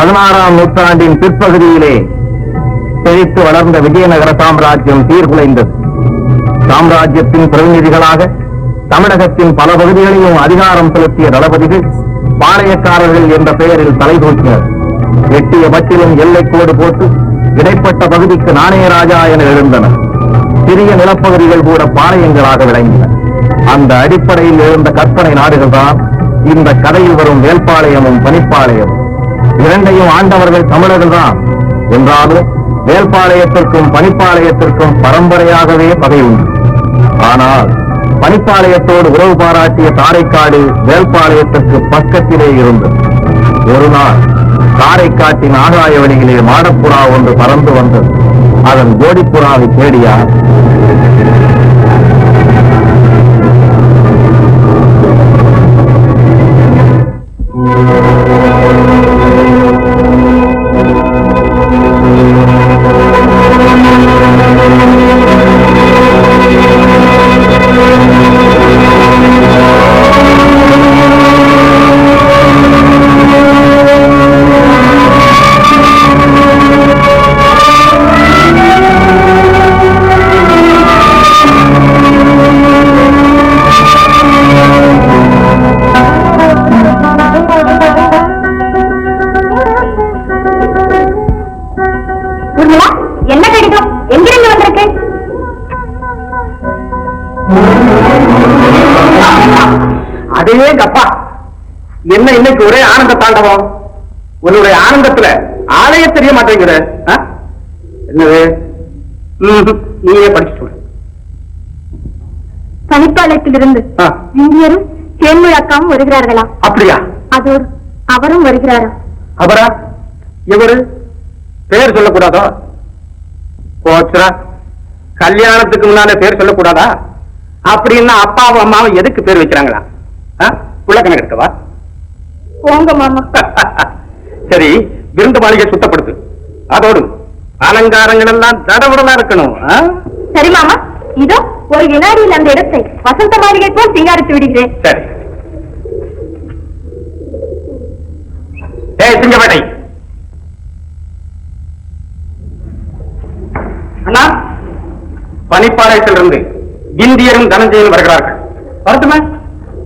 16ஆம் நூற்றாண்டின் பிற்பகுதியிலே செழித்து வளர்ந்த விஜயநகர சாம்ராஜ்யம் சீர்குலைந்தது. சாம்ராஜ்யத்தின் பிரதிநிதிகளாக தமிழகத்தின் பல பகுதிகளிலும் அதிகாரம் செலுத்திய தளபதிகள் பாளையக்காரர்கள் என்ற பெயரில் தலை தூக்கினர். எட்டிய பட்டிலும் எல்லைக்கோடு போட்டு இடைப்பட்ட பகுதிக்கு நாணயராஜா என எழுந்தனர். சிறிய நிலப்பகுதிகள் கூட பாளையங்களாக விளங்கின. அந்த அடிப்படையில் எழுந்த கற்பனை நாடுகள் தான் இந்த கதையில் வரும் வேல்பாளையமும் பனிப்பாளையமும். இரண்டையும் ஆண்டவர்கள் தமிழர்கள் தான் என்றாலும் வேல்பாளையத்திற்கும் பனிப்பாளையத்திற்கும் பரம்பரையாகவே பகை உண்டு. ஆனால் பனிப்பாளையத்தோடு உறவு பாராட்டிய தாரைக்காடு வேல்பாளையத்திற்கு பக்கத்திலே இருந்தது. ஒரு நாள் தாரைக்காட்டின் ஆகாய வழியிலே மாடப்புறா ஒன்று பறந்து வந்தது. அதன் ஜோடிப்புறாவை தேடியார். அப்பா என்ன இன்னைக்கு ஒரே ஆனந்த தாண்டவம். உன்னுடைய ஆனந்தத்துல ஆலய தெரிய மாட்டேங்கிற. என்னது நீயே படிச்சு சொல்லு. பனிப்பாளையத்திலிருந்து இந்தியரும் தேன்மொழி அக்காவும் வருகிறார்களா? அப்படியா? அதோடு அவரும் வருகிறாரா? அவரா? இவரு பேர் சொல்லக்கூடாதோ? போச்சுரா, கல்யாணத்துக்கு முன்னாலே பேர் சொல்லக்கூடாதா? அப்படின்னா அப்பாவும் அம்மாவும் எதுக்கு பேர் வைக்கிறாங்களா? உள்ள கணக்கு இருக்கவா? போங்க மாமா. சரி, விருந்து மாளிகை சுத்தப்படுத்து. அதோடு அலங்காரங்கள் எல்லாம் தடவுடலா இருக்கணும். சரி மாமா, இதோ ஒரு வினாடியில் அந்த இடத்தை வசந்த மாளிகை போல் சிங்காரித்து விடுகிறேன். சரி. சிங்கப்பேட்டை அண்ணா, பனிப்பாளையத்திலிருந்து இந்தியரும் தனஞ்சயனும் வருகிறார்கள். வரட்டுமா?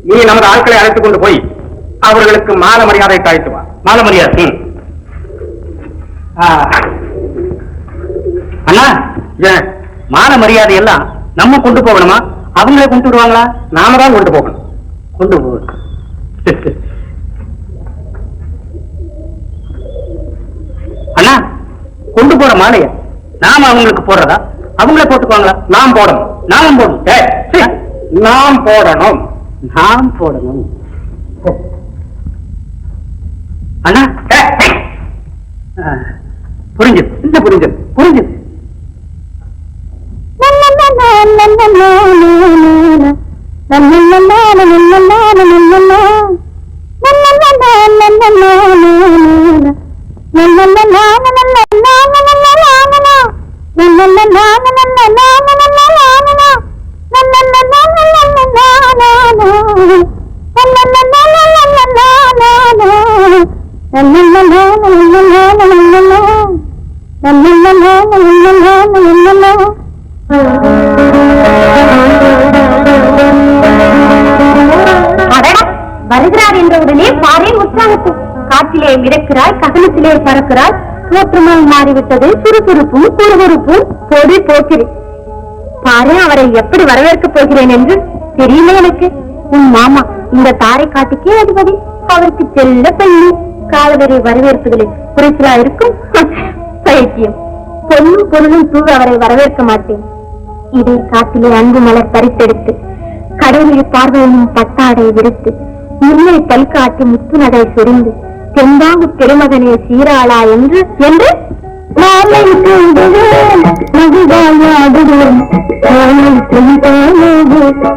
நீ நமது ஆட்களை அழைத்துக் கொண்டு போய் அவர்களுக்கு மான மரியாதை தாய்த்து வா. மான மரியாதை. அண்ணா, மான மரியாதை எல்லாம் நம்ம கொண்டு போகணுமா? அவங்களே கொண்டு விடுவாங்களா? நாம தான் கொண்டு போகணும். கொண்டு போகணும். அண்ணா, கொண்டு போற மாலைய நாம அவங்களுக்கு போடுறதா? அவங்களே போட்டுக்குவாங்களா? நாம் போடணும். நாம் போடணும். நாம் போடணும். நாம் போடணும். அண்ணா, புரிஞ்சது. இந்த புரிஞ்சது புரிஞ்சது. வருகிறார் என்ற உடனே பாரின் உற்சாகத்து. காற்றிலே மிதக்கிறாய், ககனத்திலே பறக்கிறாய். தோற்றமாய் மாறிவிட்டது. சுறுசுறுப்பும் குறுகுறுப்பும் பொடி போக்கிறேன். பாரு, அவரை எப்படி வரவேற்கப் போகிறேன் என்று தெரியல எனக்கு. உன் மாமா இந்த தாரை காட்டுக்கே அதிபதி. அவருக்கு செல்ல பெண்ணு காதலரை வரவேற்பதில் குறைச்சலா இருக்கும். பைத்தியம். பொண்ணும் பொருளும் தூவ அவரை வரவேற்க மாட்டேன். இதே காட்டிலே அன்பு மலர் பறித்தெடுத்து கடவுளை பார்வையினும் பட்டாடை விடுத்து முல்லை பல்காட்டி முத்து நடை சொரிந்து தென்பாங்கு பெருமகனே சீராளா என்று என்று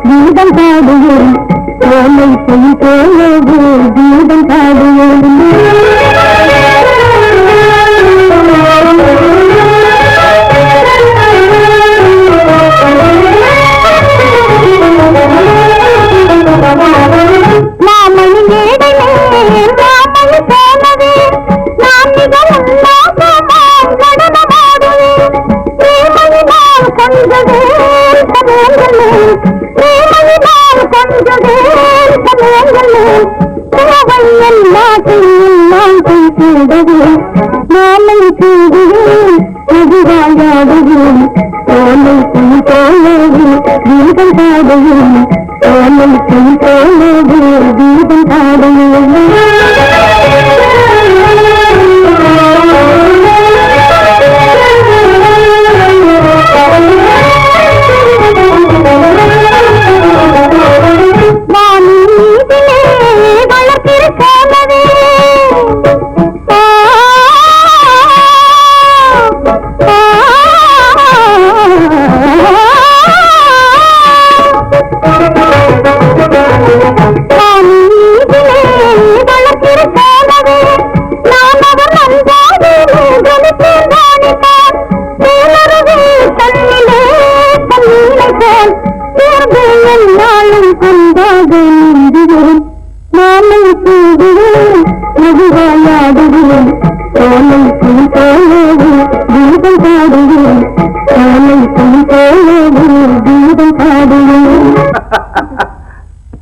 கீதம் பாடுவோம். கீதம் பாடுவோம். மாமணி மேடை மாமணி போனது நான் கூடவே மாலை கூடுவேன் மதுவாயாடுவேன் ஓலை துணி போலவே தீபம் பாடுவேன் ஓலை துணி போலவே தீபம் பாடுவேன்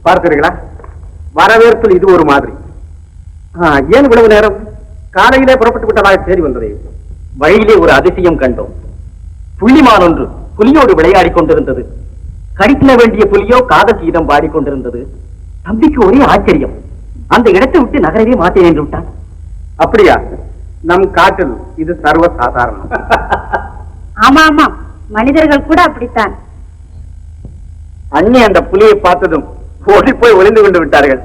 பார்த்தீர்களா, வரவேற்பில் இது ஒரு மாதிரி. ஏன் இவ்வளவு நேரம்? காலையிலே புறப்பட்டு விட்டதாக தேடி வந்ததே. வழியிலே ஒரு அதிசயம் கண்டோம். புள்ளிமான் ஒன்று புலியோடு விளையாடி கொண்டிருந்தது. கடித்தின வேண்டிய புலியோ காதல் கீதம் பாடிக்கொண்டிருந்தது. தம்பிக்கு ஒரே ஆச்சரியம். அந்த இடத்தை விட்டு நகரவே மாட்டேன் என்று விட்டான். அப்படியா? நம் காட்டில் இது சர்வ சாதாரணம். ஆமா ஆமா, மனிதர்கள் கூட அப்படித்தான். அண்ணி அந்த புலியை பார்த்ததும் ஓடி போய் ஒளிந்து கொண்டு விட்டார்கள்.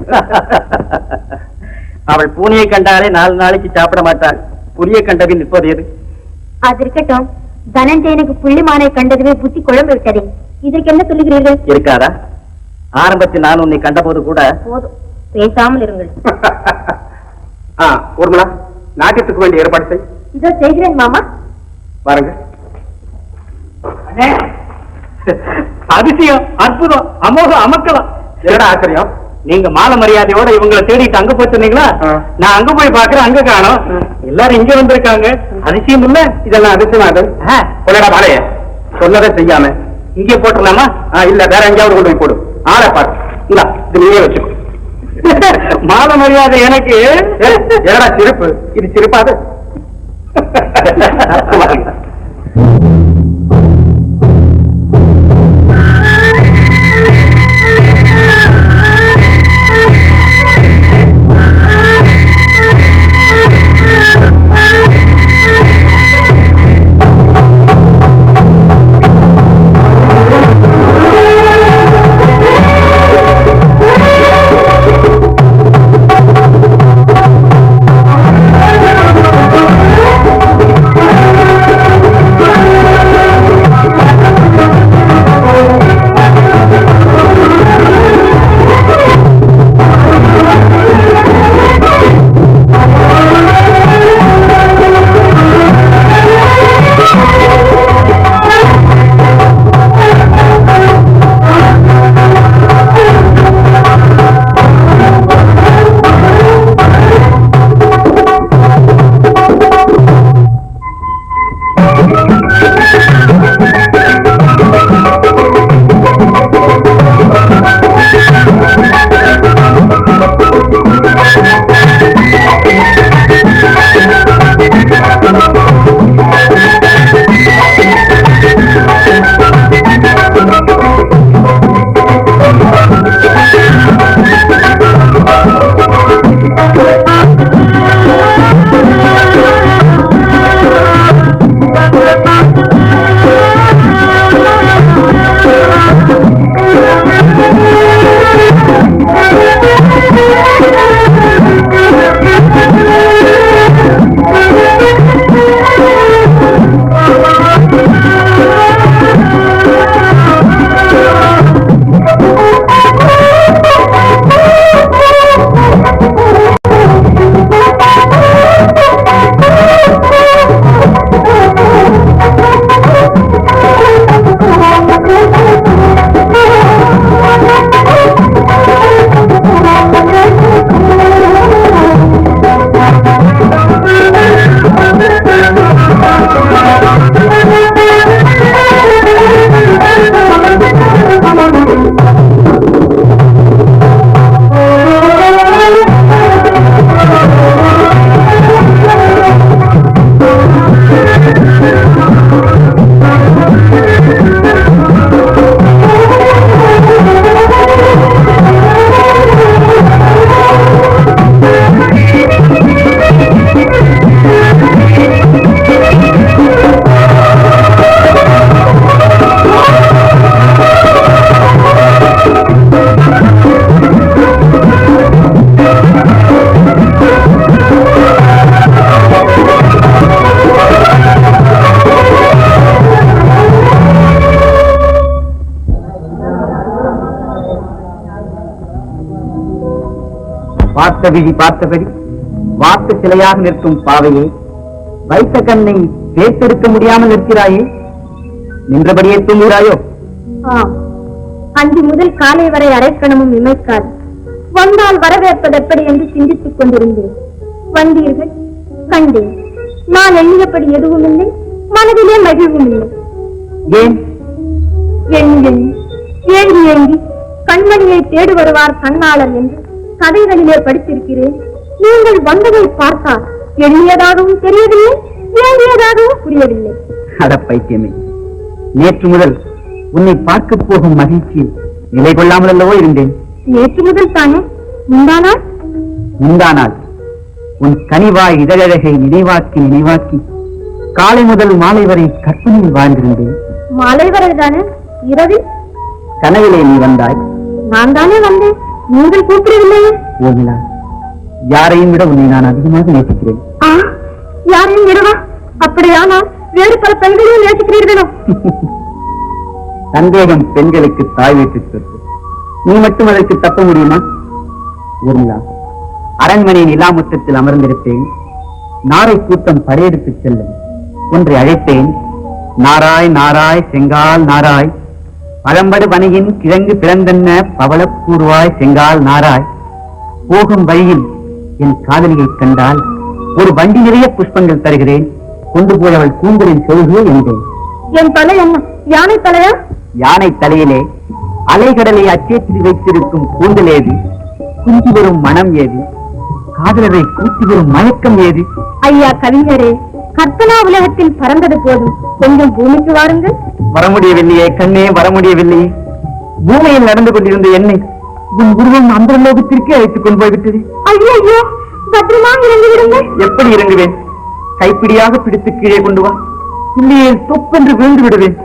அவள் பூனையை கண்டாலே 4 நாளைக்கு சாப்பிட மாட்டாள். புலியை கண்டபின் நிற்பது எது? அது இருக்கட்டும், தனஞ்சயனுக்கு புள்ளிமானை கண்டதுமே புத்தி குழம்பு விட்டதே, இதற்கு என்ன சொல்லுகிறீர்கள்? இருக்காதா? ஆரம்பத்தில் நான் உன்னை கண்டபோது கூட போதும், பேசாமல் இருங்கள். ஊர்மலா, நாட்டியத்துக்கு வேண்டிய ஏற்பாடு செய். இதோ செய்கிறேன் மாமா. பாருங்க. அதிசயம், அற்புதம், அமோகம், அமக்கலாம். என்னடா ஆச்சரியம்? நீங்க மாலை மரியாதையோட இவங்களை தேடிட்டு அங்க போய் சொன்னீங்களா? நான் அங்க போய் பாக்குறேன், அங்க காணோம். எல்லாரும் இங்க வந்திருக்காங்க. அதிசயம் இல்ல? இதெல்லாம் அதிசயமாது. கொள்ளடா மாலைய சொன்னதை செய்யாம இங்கே போட்டுடலாமா? இல்ல, வேற எங்கேயாவது கொண்டு போய் போடு. ஆளை பாரு. இல்ல, இது நீயே வச்சுக்கோ. மாலை மரியாதை எனக்கு. என்னடா சிரிப்பு? இது சிரிப்பாது. பார்த்த விழி பார்த்தபடி வாக்கு சிலையாக நிற்கும் பாவையே, வைத்த கண்ணை தேர்த்தெடுக்க முடியாமல் நிற்கிறாயே, நின்றபடியே தூங்குகிறாயோ? அன்று முதல் காலை வரை அரைக்கணமும் இமைக்காது. வந்தால் வரவேற்பது எப்படி என்று சிந்தித்துக் கொண்டிருந்தேன். வந்தீர்கள், கண்டேன். நான் எண்ணியபடி எதுவும் இல்லை, மனதிலே மகிழ்வும் இல்லை. ஏன்? ஏங்கி ஏங்கி கண்மணியை தேடி வருவார் கண்ணாளர் என்று கதைகளிலே படித்திருக்கிறேன். நீங்கள் வந்ததை பார்த்தால் எண்ணியதாகவும் தெரியவில்லை, ஏங்கியதாகவும் புரியவில்லை. அட பைத்தியமே, நேற்று முதல் உன்னை பார்க்க போகும் மகிழ்ச்சியில் நிலை கொள்ளாமல் அல்லவோ இருந்தேன். நேற்று முதல் தானே? முந்தானால் உன் கனிவாய் இதழழகை நினைவாக்கி காலை முதல் மாலை வரை கற்பனையில் வாழ்ந்திருந்தேன். மாலை வரை தானே? இரவில் கனவிலே நீ வந்தாய். நான் தானே வந்தேன், நீங்கள் கூப்பிடவில்லையே. ஓமிலா, யாரையும் விட உன்னை நான் அதிகமாக நேசிக்கிறேன். யாரையும் விடவா? அப்படியானால் வேறு பல பெண்களையும் நேசிக்கிறீர்களோ? சந்தேகம் பெண்களுக்கு தாய் வீட்டு சொத்து. நீ மட்டும் அதற்கு தப்ப முடியுமா? ஊர்மிளா, அரண்மனை நிலாமுற்றத்தில் அமர்ந்திருப்பேன். நாரை கூட்டம் படையெடுத்து செல்லும். ஒன்றை அழைப்பேன். நாராய் நாராய் செங்கால் நாராய், பழம்படு வனையின் கிழங்கு பிறந்தென்ன பவளப்பூர்வாய் செங்கால் நாராய். போகும் வழியில் என் காதலியை கண்டால் ஒரு வண்டி நிறைய புஷ்பங்கள் தருகிறேன், கொண்டு போய் அவள் கூந்தலில் செல்கே என்றேன். என் தலை என்ன யானை தலையா? யானை தலையிலே அலைகடலை அச்சேற்றி வைத்திருக்கும் கூந்தல் ஏது? குஞ்சி வரும் மனம் ஏது? காதலரை கூட்டி வரும் மயக்கம் ஏது? ஐயா கவிஞரே, கற்பனா உலகத்தில் பறந்தது போதும், கொஞ்சம் பூமிக்கு வாருங்கள். வர முடியவில்லையே கண்ணே, வர முடியவில்லையே. பூமியில் நடந்து கொண்டிருந்த என்னை உன் உருவம் அந்த லோகத்திற்கே அழைத்துக் கொண்டு போய்விட்டது. ஐயோ ஐயோ, பத்திரமா இறங்கி விடுங்கள். எப்படி இறங்குவேன்? கைப்பிடியாக பிடித்து கீழே கொண்டு வா, இல்லையே தொப்பென்று விழுந்து விடுவேன்.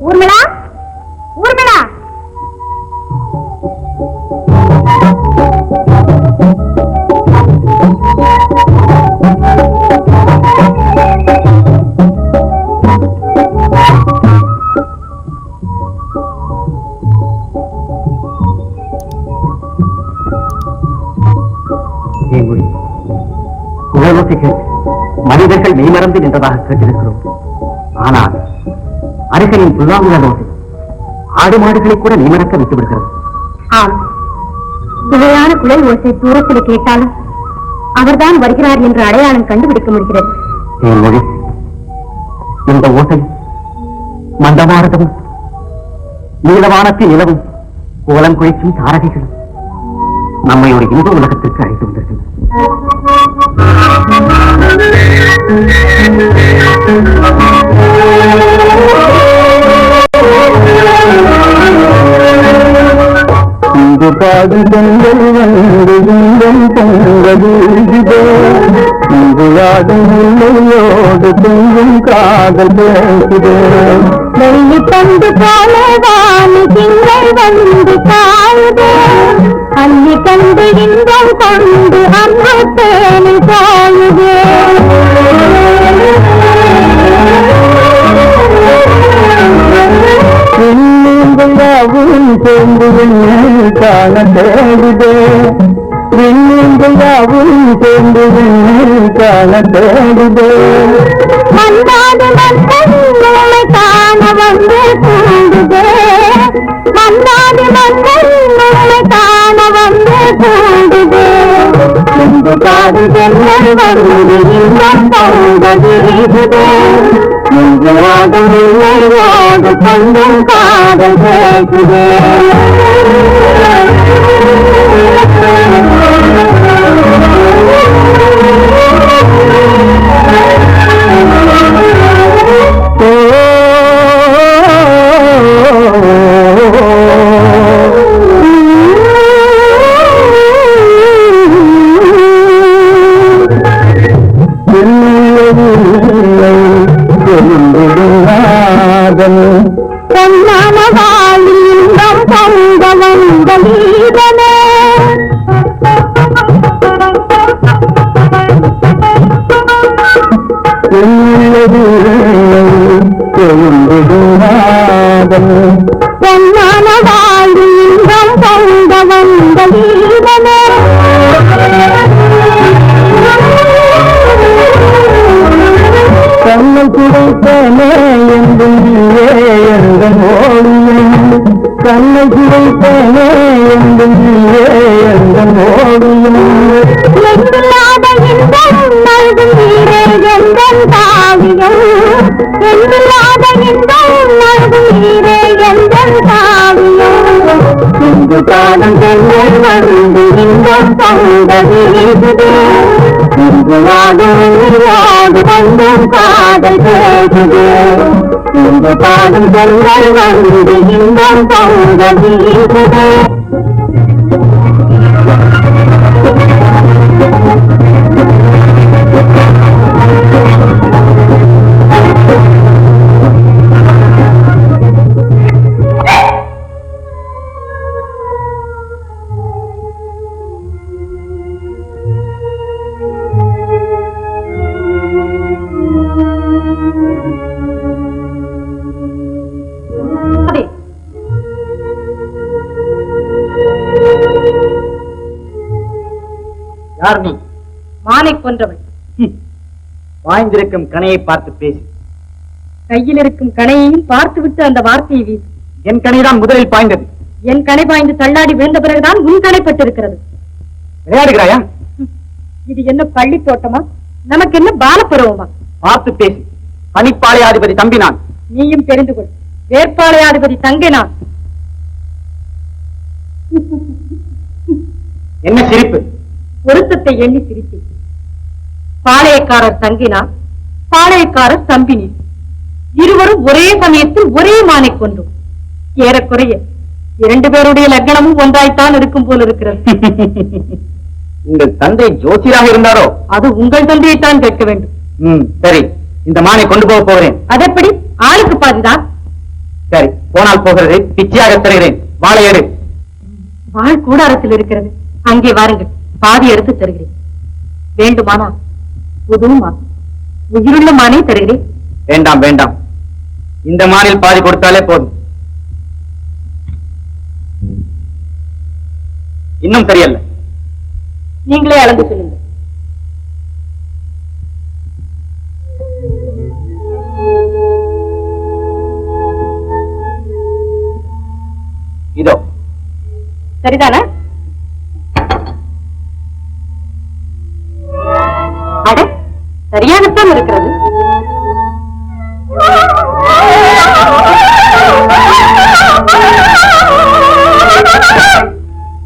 ஊர்மிளா, ஊர்மிளா. மனிதர்கள் மெய்மறந்து நின்றதாக கேட்டிருக்கிறோம். ஆனால் அருகனின் புல்லாங்குழலோடு ஆடு மாடுகளை கூட மெய்மறக்க விட்டு விடுகிறது. ஆம், சுவையான குழல் ஓசை தூரத்தில் கேட்டாலும் அவர்தான் வருகிறார் என்று அடையாளம் கண்டுபிடிக்க முடிகிறது. மொழி, இந்த ஓசை மந்தமானதும் நீளவானத்தில் நிலவும் கோலம் குளிக்கும் தாரகைகளும் நம்மை ஒரு இன்ப உலகத்திற்கு அழைத்து வந்திருக்கின்றன. இங்கு பாடு பெண்கள் வந்து இன்பம் பொங்கது, இங்கு ஆடும் இல்லையோடு பெண்கும் காதல் பேசுதே. வெள்ளி பந்து போல வாணி திங்கள் வந்து காயுதே, அள்ளி கண்டு இன்பம் கொண்டு அம்மா தேனி சாயுதே. யாவும் சேர்ந்து விண்ணில் காண தேடுதே, யாவும் சேர்ந்து விண்ணில் காண தேடுதே. மன்னாது மன்னன் உண்மை காண வந்து கூடுதே, மன்னாது மன்னன் உண்மை காண வந்து கூடுதே. இங்கு காது ஜன்னல் வந்து இன்பம் பொங்கது வீசுதே, இங்கு ஆடும் இல்லையோடு கொஞ்சம் காதல் பேசுதே. பொன்னான வாழிந்தம் பொங்க வந்த வீரனே, பொன்னான வாழிந்தம் பொங்க வந்த எண்ணில்லாத இன்பம் நல்குகிறே எங்கள் காவியம் இங்கு காலம் தென்னல் வந்து இன்பம் தந்ததே இங்கு வாடும் வந்தும் காதல் பேசுதே இங்கு காலம் தென்னல் வந்து இன்பம் தந்ததே யார் நீ? மானை கொன்றவள். வாய்ந்திருக்கும் கணையை பார்த்து பேசி. கையில் இருக்கும் கணையையும் பார்த்துவிட்டு அந்த வார்த்தையை வீசு. என் கணைதான் முதலில் பாய்ந்தது. என் கணை பாய்ந்து தள்ளாடி விழுந்த பிறகுதான் உன் கணைப்பட்டிருக்கிறது. விளையாடுகிறாயா? இது என்ன பள்ளி தோட்டமா? நமக்கு என்ன பாலப்பருவமா? பார்த்து பேசி. பனிப்பாளையாதிபதி தம்பி நான். நீயும் தெரிந்து கொள். வேட்பாளையாதிபதி தங்கை நான். என்ன சிரிப்பு? பொருத்தத்தை எண்ணி சிரித்தேன். பாளையக்காரர் தங்கினார், பாளையக்காரர் தம்பினீர். இருவரும் ஒரே சமயத்தில் ஒரே மானை கொண்டோம். ஏறக்குறைய 2 பேருடைய லக்னமும் ஒன்றாய்த்தான் இருக்கும் போல இருக்கிறது. உங்கள் தந்தை ஜோசியராக இருந்தாரோ? அது உங்கள் தந்தையைத்தான் கேட்க வேண்டும். சரி, இந்த மானை கொண்டு போக போகிறேன். அதெப்படி? ஆளுக்கு பாதிதான். சரி, போனால் போகிறது. பிச்சையாக தருகிறேன். வாழை எடு. வாழ் கூடாரத்தில் இருக்கிறது. அங்கே வாருங்கள், பாதி எடுத்து தருகிறேன். வேண்டுமானா புதுமா உயிருள்ள மானை தருகிறேன். வேண்டாம் வேண்டாம், இந்த மானில் பாதி கொடுத்தாலே போதும். இன்னும் சரியல்ல. நீங்களே அளந்து சொல்லுங்கள். இதோ. சரிதானா? அட, சரியாகத்தான் இருக்கிறது.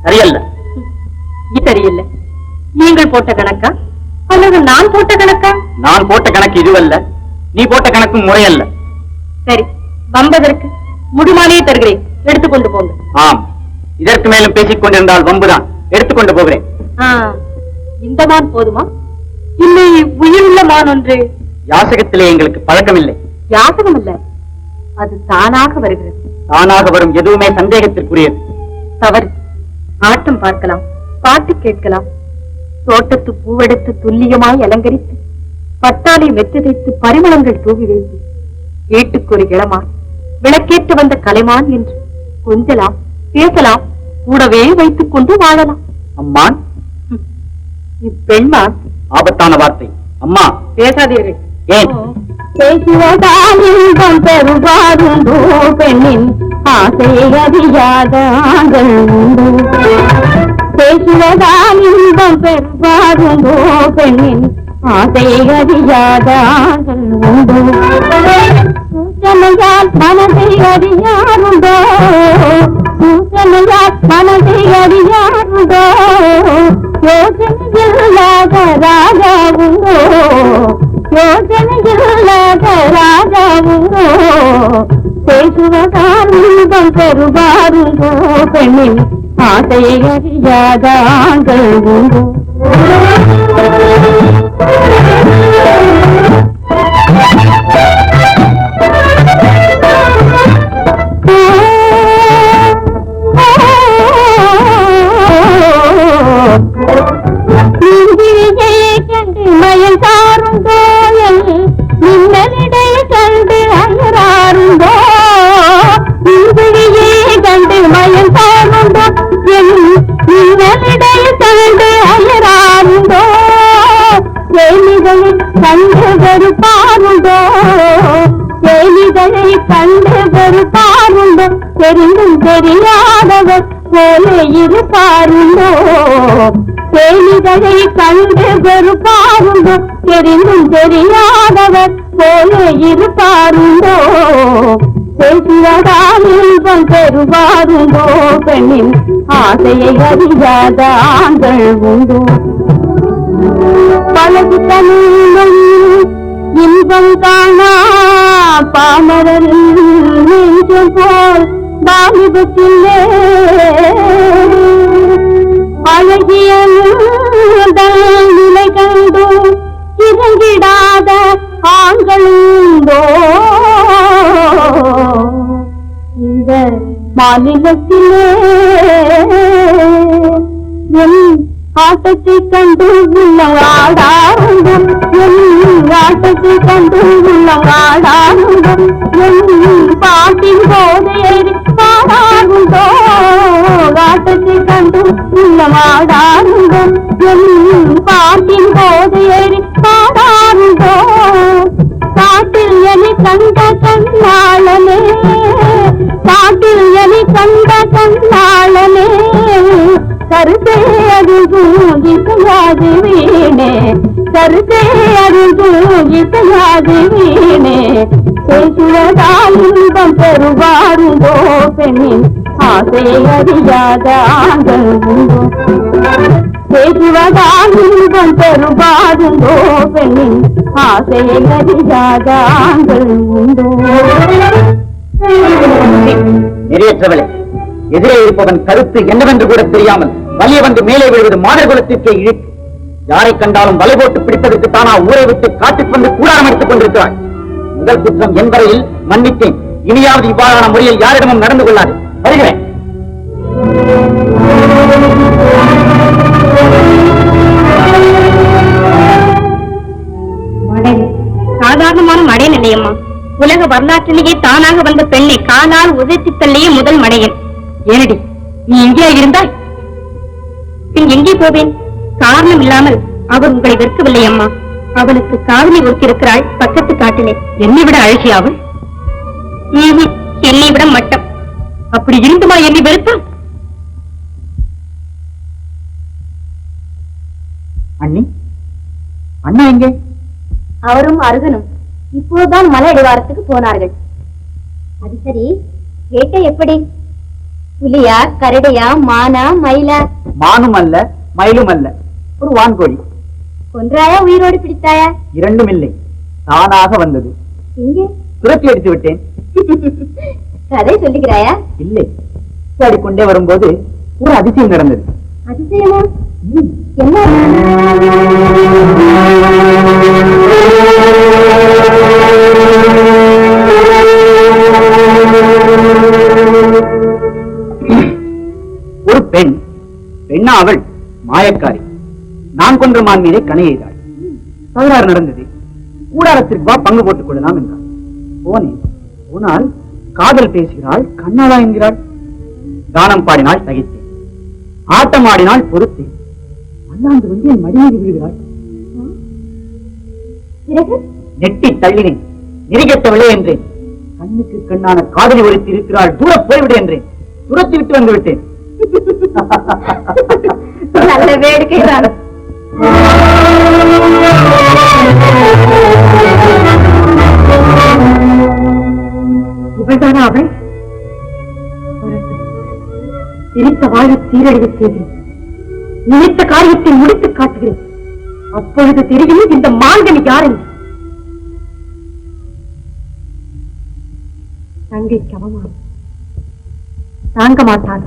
சரியல்ல. சரியில்லை. நீங்கள் போட்ட கணக்கா அல்லது நான் போட்ட கணக்கா? நான் போட்ட கணக்கு இதுவல்ல, நீ போட்ட கணக்கும் முறையல்ல. சரி, வம்பதற்கு முடுமானே தருகிறேன். எடுத்துக்கொண்டு போங்க. ஆம், இதற்கு மேலும் பேசிக் கொண்டிருந்தால் வம்புதான். எடுத்துக்கொண்டு போகிறேன். இந்த மான் போதுமா? இல்லை, உயிருள்ள மான் ஒன்று. யாசகத்திலே எங்களுக்கு பழக்கமில்லை. யாசகம் இல்ல, அது தானாக வருகிறது. தானாக வரும் எதுவுமே சந்தேகத்திற்குரியது. தவறு. ஆட்டம் பார்க்கலாம், பாட்டு கேட்கலாம், தோட்டத்து பூவெடுத்து துல்லியமாய் அலங்கரித்து பட்டாளை வெற்றி தைத்து பரிமளங்கள் தூவி வைத்து வீட்டுக்கு ஒரு இளமான், விளக்கேற்று வந்த கலைமான் என்று கொஞ்சலாம், பேசலாம், கூடவே வைத்துக் கொண்டு வாழலாம். அம்மான், இப்பெண்மான் ஆபத்தான வார்த்தை. அம்மா, பேசாதீர்கள். ஏன்? பேசுவதால் பெறுவாருண்டோ பெண்ணின் ஆசை அறியாத ஆண்கள் உண்டு. பேசுவதால் இன்பம் பெறுவாருண்டோ பெண்ணின் ஆசை அறியாத ஆண்கள் உண்டு. சூச்சனையால் மனதை அறியாருண்டோ, சூச்சனையால் மனதை அறியாருண்டோ, யோசனையில்லாத ராஜா உண்டோ, யோசனையில்லாத ராஜா உண்டோ. பேசுவதால் இன்பம் பெறுவாருண்டோ பெண்ணின் ஆசை அறியாத ஆண்கள் உண்டோ. கண்டு மயல் சாருந்தோ, மின்னலிடை கண்டு அயராருந்தோ, இன்பிழியே கண்டு மயல் சாருந்தோ, மின்னலிடை கண்டு அயராருந்தோ, ஏலிகளை கண்டு வெறுப்பாருந்தோ, ஏலிகளை கண்டு வெறுப்பாருந்தோ, தெரிந்தும் தெரியாதவர் போல இருப்பாருந்தோ, தேனிகளை பேதையை கண்டு வெறுப்பாருந்தோ தெரிந்தும் தெரியாதவர் போலே இருப்பாருந்தோ பேசுவதால் இன்பம் பெறுவாருந்தோ பெண்ணின் ஆசையை அறியாத ஆண்கள் உண்டோ பழகு தமிழும் இன்பம் காணா பாமரரின் நெஞ்சம் போல் வாலிபத்திலே அழகிய நிலை கண்டு இறங்கிடாத ஆண்களுண்டோ இந்த மாநிலத்திலே என் ஆட்டத்தை கண்டு உள்ளவாடாருங்கள் என் ஆட்டத்தை கண்டு உள்ளவாடாருங்கள் என் பாட்டின் போதையேறி பாடாருந்தோ ஆட்டத்தை கண்டு உள்ளவாடாருங்கள் என் பாட்டின் போதையேறி பாடாருந்தோ காட்டில் எலி கண்ட கண்ணாளனே காட்டில் எலி கண்ட கண்ணாளனே கருத்தே அது தூங்கிசையாது வீணே கருத்தே அது தூங்கிசையாது வீணே பேசுவதால் இன்பம் பெறுவாருந்தோ பெண்ணின் ஆசையை அறியாத ஆண்கள் உண்டோ பேசுவதால் இன்பம் பெறுவாருந்தோ பெண்ணின் ஆசையை அறியாத ஆண்கள் உண்டோ நிறையற்றவளே எதிரே இருப்பவன் கருத்து என்னவென்று கூட தெரியாமல் வலிய வந்து மேலே விழுவது மாணவர் குலத்திற்கே இழுக்கு யாரை கண்டாலும் வலை போட்டு பிடிப்பதற்கு தானா ஊரை விட்டு காட்டுக்கு வந்து கூடாரம் எடுத்துக் கொண்டிருக்கிறாள் முதல் குற்றம் என் வரையில் மன்னித்தேன் இனியாவது இவ்வாறான முறையில் யாரிடமும் நடந்து கொள்ளாது வருகிறேன் சாதாரணமான மடையன் இல்லையம்மா உலக வரலாற்றிலேயே தானாக வந்த பெண்ணை காலால் உதைத்து தள்ளிய முதல் மடையன் ஏனடி நீ எங்கே இருந்தாய் பின் எங்கே போவேன் காரணம் இல்லாமல் அவர் உங்களை வெறுக்கவில்லை அம்மா அவனுக்கு காதலி ஒருத்திருக்கிறாள் பக்கத்து காட்டிலே என்னை விட அழகியாவள் என்னை விட மட்டம் அப்படி இருந்துமா என்னை வெறுத்தான் அண்ணி அண்ணா எங்கே அவரும் அருகனும் இப்போதுதான் மலை அடிவாரத்துக்கு போனார்கள் அது சரி வேட்டை எப்படி புலியா கரடியா மானா மயிலா மானும் அல்ல மயிலும் அல்ல ஒரு வான்கோழி கொன்றாயா உயிரோடு பிடித்தாயா இரண்டும் இல்லை தானாக வந்தது இங்கே துரத்தி அடித்து விட்டேன் கதை சொல்லுகிறாயா இல்லை கொண்டே வரும்போது ஒரு அதிசயம் நடந்தது அதிசயமா என்ன ஒரு பெண்ணா அவள் மாயக்காரி நான் கொன்ற மான் மீதை கணை எய்தாள் தகராறு நடந்தது கூடாரத்திற்கு வா பங்கு போட்டுக் கொள்ளலாம் என்றாள் போனேன் போனால் காதல் பேசுகிறாள் கண்ணாளா என்கிறாள் தானம் பாடினால் தகித்தேன் ஆட்டம் ஆடினால் பொறுத்தேன் அண்ணாந்து வந்து என் மடிமீது விழுகிறாள் நெட்டி தள்ளினேன் நெறிகட்டவில்லை என்றேன் கண்ணுக்கு கண்ணான காதலி ஒருத்தி இருக்கிறாள் தூர போய்விடு என்றேன் துரத்தி விட்டு வந்து விட்டேன் நல்ல வேடிக்கை இவள்தானா அவள் சிரித்த வாழை சீரழிவு செய்கிறேன் நினைத்த காரியத்தை முடித்து காட்டுகிறேன் அப்பொழுது தெரியும் இந்த மாங்கனி யார் என்று தங்கைக்கு அவமானம் தாங்க மாட்டான்